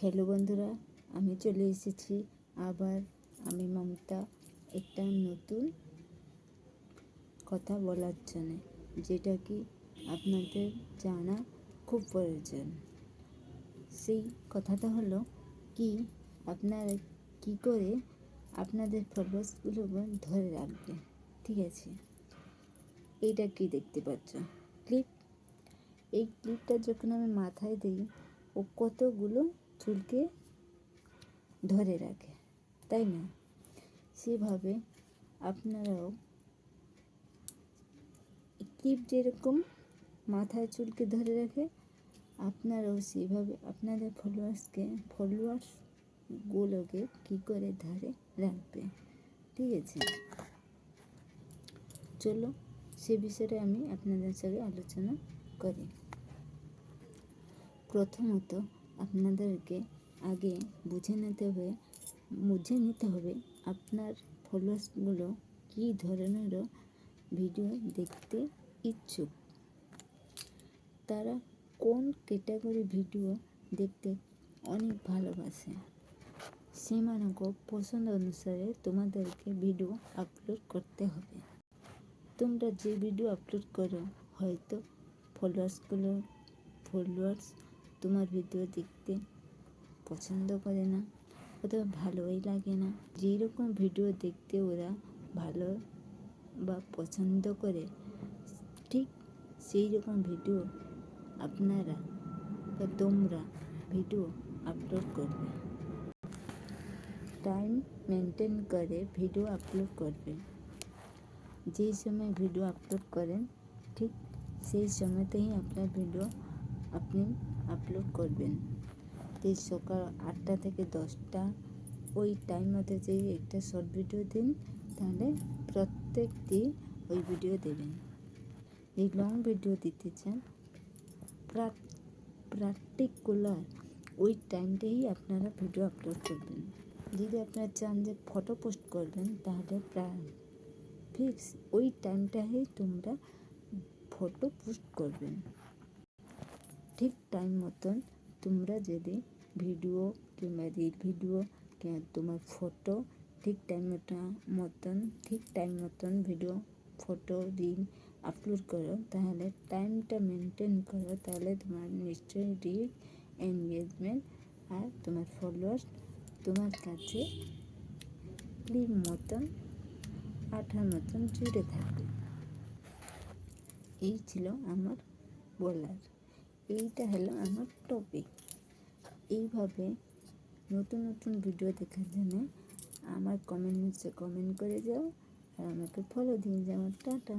Hello বন্ধুরা, আমি চলে এসেছি আবার। আমি মমতা একটা নতুন কথা বলার জন্য, যেটা কি আপনাদের জানা খুব প্রয়োজন। সেই কথাটা হলো কি, আপনারা কি করে আপনাদের ফলোয়ার্সগুলো ধরে রাখবে। ঠিক আছে, এইটা কি দেখতে পাচ্ছ ক্লিপ। এই ক্লিপটা যখন আমি মাথায় দিই, ও কতগুলো চুলকে ধরে রাখে, তাই না? সেভাবে আপনারাও ক্লিপ যেরকম মাথায় চুলকে ধরে রাখে, আপনারাও সেইভাবে আপনাদের ফলোয়ার্সগুলোকে কী করে ধরে রাখবে। ঠিক আছে, চলো সে বিষয়ে আমি আপনাদের সঙ্গে আলোচনা করি। প্রথমত আপনাদেরকে আগে বুঝে নিতে হবে আপনার ফলোয়ার্সগুলো কী ধরনের ভিডিও দেখতে ইচ্ছুক, তারা কোন ক্যাটাগরি ভিডিও দেখতে অনেক ভালোবাসে। সেମାନଙ୍କ পছন্দ অনুসারে তোমাদেরকে ভিডিও আপলোড করতে হবে। তোমরা যে ভিডিও আপলোড করো, হয়তো ফলোয়ার্স তোমার ভিডিও দেখতে পছন্দ করে না, অথবা ভালোই লাগে না। যেই রকম ভিডিও দেখতে ওরা ভালো বা পছন্দ করে, ঠিক সেই রকম ভিডিও আপনারা বা তোমরা ভিডিও আপলোড করবে। টাইম মেনটেন করে ভিডিও আপলোড করবে। যেই সময় ভিডিও আপলোড করেন, ঠিক সেই সময়তেই আপনার ভিডিও আপনি আপলোড করবেন। এই সকাল 8টা থেকে 10টা ওই টাইম মতো যেই একটা শর্ট ভিডিও দিন, তাহলে প্রত্যেক দিন ওই ভিডিও দেবেন। এই লং ভিডিও দিতে চান, পার্টিকুলার ওই টাইমটাই আপনারা ভিডিও আপলোড করবেন। যদি আপনারা চান যে ফটো পোস্ট করবেন, তাহলে ফিক্স ওই টাইমটাই তোমরা ফটো পোস্ট করবেন। ঠিক টাইম মতন তোমরা যদি ভিডিও কিংবা রিল ভিডিও তোমার ফটো ঠিক টাইম মতন ভিডিও, ফটো, রিল আপলোড করো, তাহলে টাইমটা মেনটেন করো, তাহলে তোমার নিশ্চয়ই রিচ এনগেজমেন্ট আর তোমার ফলোয়ার্স তোমার কাছে ক্লিপ মতন আঠার মতন জুড়ে থাকবে। এই ছিল আমার বলার, এইটা হলো আমার টপিক। এইভাবে নতুন নতুন ভিডিও দেখার জন্য আমার কমেন্ট করে যাও আর আমাকে ফলো দিয়ে যাও। টাটা।